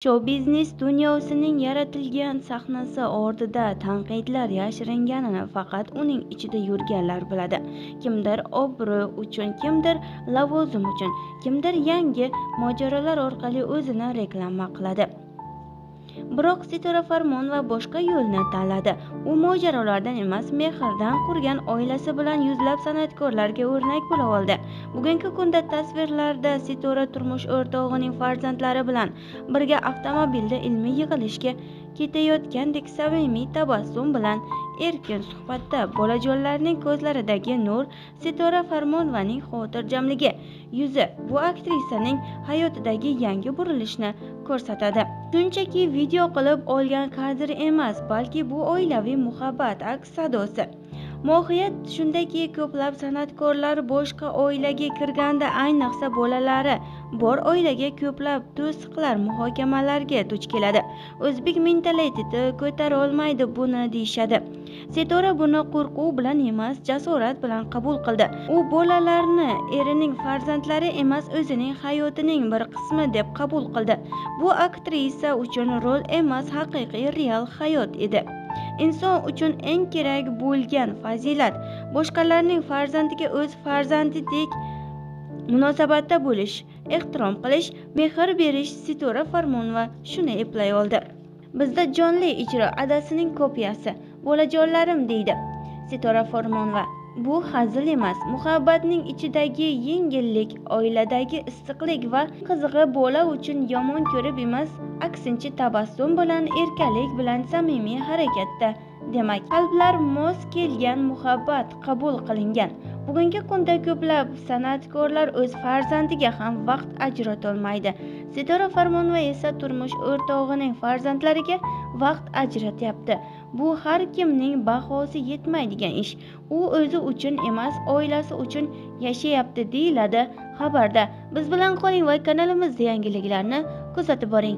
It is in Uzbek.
Shou-biznes dunyosining yaratilgan sahnasi ortida tanqidlar yashiringanini faqat uning ichida yurganlar biladi. Kimdir obro' uchun, kimdir lavozim uchun, kimdir yangi mojarolar orqali o'zini reklama qiladi. Biroq Sitora Farmonova boshqa yo'lni tanladi. U mojarolardan emas, mehrdan qurgan oilasi bilan yuzlab san'atkorlarga o'rnak bo'la oldi. Bugungi kunda tasvirlarda Sitora turmush o'rtog'ining farzandlari bilan birga avtomobilda ilmiy yig'ilishga ketayotgandek samimiy tabassum bilan erkin suhbatda. Bolajonlarning ko'zlaridagi nur Sitora Farmonovaning xotirjamligi yuzi bu aktrisaning hayotidagi yangi burilishni ko'rsatadi. Shunchaki video qilib olgan kadr emas, balki bu oilaviy muhabbat aks sadosi. Mohiyat shundaki, ko'plab san'atkorlar boshqa oilaga kirganda, ayniqsa bolalari bor oilaga ko'plab to'siqlar, muhokamalarga duch keladi. O'zbek mentaliteti ko'tara olmaydi buni deyishadi. Sitora buni qo'rquv bilan emas, jasorat bilan qabul qildi. U bolalarni erining farzandlari emas, o'zining hayotining bir qismi deb qabul qildi. Bu aktrisa uchun rol emas, haqiqiy real hayot edi. Inson uchun eng kerak bo'lgan fazilat boshqalarning farzandiga o'z farzandidek munosabatda bo'lish, ehtirom qilish, mehr berish. Sitora Farmonova shuni eplay oldi. Bizda jonli ijro adasining kopiyasi. Bolajonlarim deydi Sitora Farmonova. Bu hazil emas, muhabbatning ichidagi yengillik, oiladagi issiqlik va qizig'i bola uchun yomon ko'rib emas, aksincha tabassum bilan, erkalik bilan samimiy harakatda. Demak, qalblar mos kelgan muhabbat qabul qilingan. Bugungi kunda ko'plab san'atkorlar o'z farzandiga ham vaqt ajratolmaydi. Sitora Farmonova esa turmush o'rtog'ining farzandlariga vaqt ajratyapti. Bu har kimning bahosi yetmaydigan ish. U o'zi uchun emas, oilasi uchun yashayapti, deyiladi xabarda. Biz bilan qoling va kanalimizda yangiliklarni kuzatib boring.